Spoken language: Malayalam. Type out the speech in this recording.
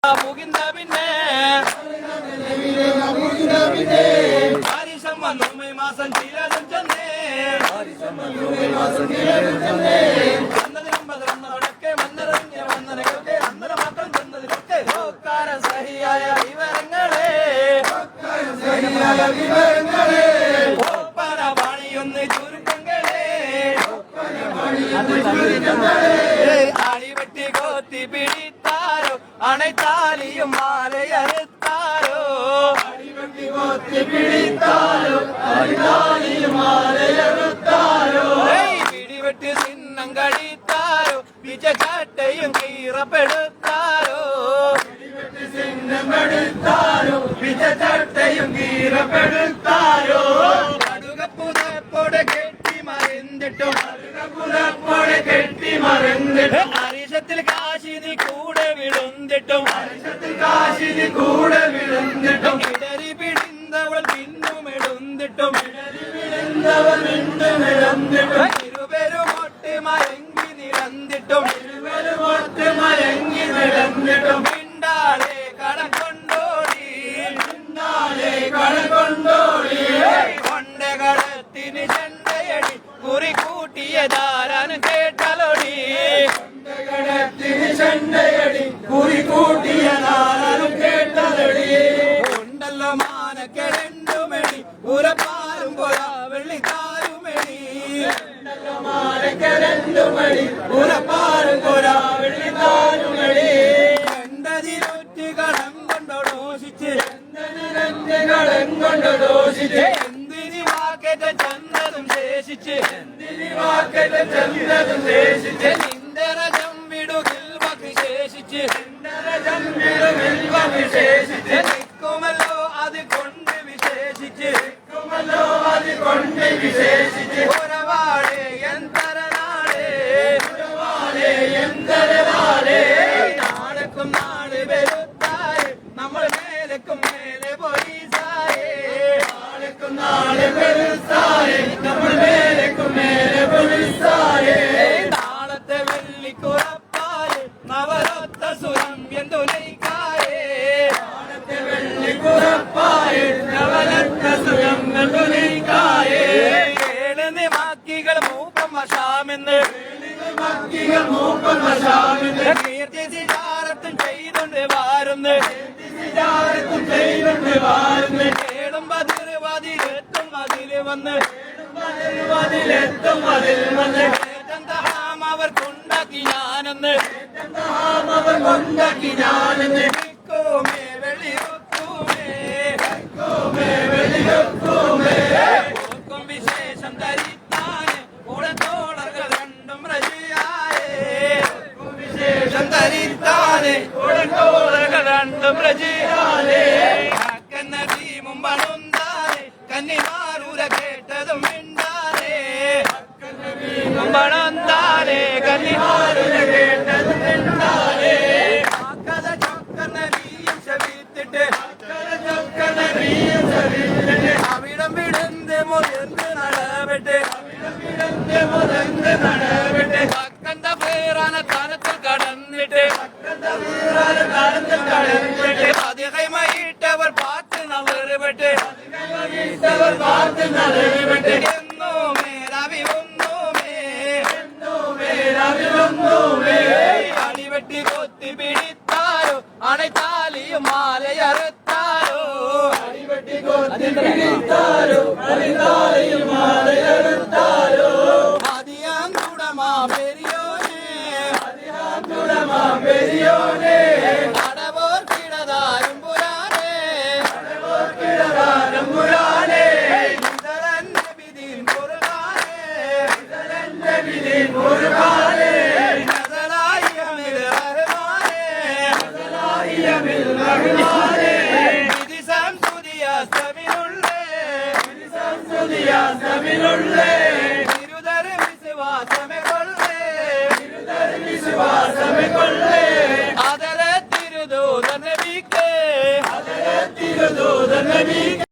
മുകിന്ത പിന്നെ ആരിശം വന്നു മെയ് മാസം ചിലതും ചെന്നേ വന്നതിനൊക്കെ വന്നറിഞ്ഞ് വന്നതൊക്കെ അന്നര മാത്രം ചെന്നതിനൊക്കെ ഓക്കാരം സഹിയായ വിവരങ്ങളെ ഓപ്പന പണിയൊന്ന് ചുരുക്കങ്ങളെ അടിവെട്ടി കോത്തി പിടിത്താരോ അണൈത്താലിയും മാലയറുത്താരോ അടിവെട്ടി കോത്തി പിടിത്താരോ അണൈത്താലിയും മാലയറുത്താരോ പിടിവെട്ടി ചിഹ്നം കടിത്താരോ വിജചാട്ടയും കീറപ്പെടുത്താരോ പിടിവെട്ടി ചിഹ്നം കടിത്താരോ വിജചാട്ടയും കീറപ്പെടുത്താരോ കടുകപ്പുതപ്പോടെ കെട്ടി മറിന്നിട്ടും അരിശത്തിൽ കാശിനി കൂടെ വിടുന്നിട്ടും ഇടരി പിടിന്തവൾ പിന്നുമിടുന്നിട്ടും ഇരുവരും ഒട്ടി മയങ്ങി നിരന്നിട്ടും പിണ്ടാളെ കടം കൊണ്ടോടി കൊണ്ട കടത്തിന് ചെണ്ടയടി കുറി കൂട്ടിയതാരാൻ കേട്ടലോടി ചെണ്ടയടി കുറി കൂട്ടിയതാരാനും കേട്ടലോടി ഉണ്ടല്ലോ മാനക്കെ രണ്ടുമണി ഉരപ്പാലും പോരാ വെള്ളിക്കാരുമണി ഉണ്ടല്ലോ മാനക്കെ രണ്ടുമണി ഉരപ്പാലും പോരാ വെള്ളിക്കാരുമണി എന്തതിനൊറ്റ കടം കൊണ്ടോഷിച്ച് എന്തിനി വാക്കേറ്റ ചന്തതും ശേഷിച്ച് നിന്റെ രജം വിടുകിൽ വിശേഷിച്ച് നിൽക്കുമല്ലോ അത് കൊണ്ട് വിശേഷിച്ച് ഒരവാടേ എന്തരനാടേ നാടക്കും നാട് വെറുത്തായേ നമ്മൾ മേലക്കും മേലെ പോലീസായേ നാടക്കും നാട് വെറുത്തായേ നമ്മൾ മേലക്കും മേലെ പോലീസായേ നാളത്തെ വെള്ളിക്കുറപ്പായേ നവരത്ത സുരം എന്തു ലയിക്കായേ നാളത്തെ വെള്ളിക്കുറപ്പായേ നവരത്ത സുരം എന്തു ലയിക്കായേ ഏഴ് മാക്കികൾ മൂപ്പം വശാമെന്ന് കീർത്തി സിജാരത്തും ചെയ്തുണ്ട് വാരുന്ന് കേടും പതിരുവതിലെത്തും അതില് വന്ന് അവർക്കുണ്ടാക്കി ഞാനെന്ന് വെളിയൊക്കുമേ വിശേഷം ധരിത്താന് ഉടത്തോളകൾ രണ്ടും പ്രജിയാലേ കന്ന ടീമും പണുന്താലേ കന്നിമാരൂര കേട്ടതും മിണ്ടാലേ പണന്താലേ കന്നിമാരൂര കേട്ടതും മിണ്ടാലേ കഥ ചൊക്കന്ന നീയും ശവിത്തിട്ട് അവിടം വിടുന്ന് മുതന്ന് നടവട്ടെ കക്കന്ത പേറാന തനത്തിൽ കടന്നിട്ട് അതികൈമയിട്ടവർ പാത്ത് നവറുപെട്ട് എന്നോ മേരവി ഒന്നുമേ അടിവെട്ടി കൊത്തി പിടിത്താരോ അണൈത്താലിയും മാലയറുത്താരോ അടിവെട്ടി കൊത്തി പിടിത്താരോ അണൈത്താലിയും മാലയറുത്താരോ അതിയാങ്കുടമാ പെരിയോനെ അടവോർ കിടതാരും പുരാനേ ഇതരന്റെ വിധിൻ മുറുകാനേ നസറായിയമിൽ റഹ്മാനേ വിധി സംസ്തുതിയാസ്തമിനുള്ളേ ഇരുതര വിശ്വാസമെ കൊള്ളേ അതര തിരുദൂതൻ നബിക്ക്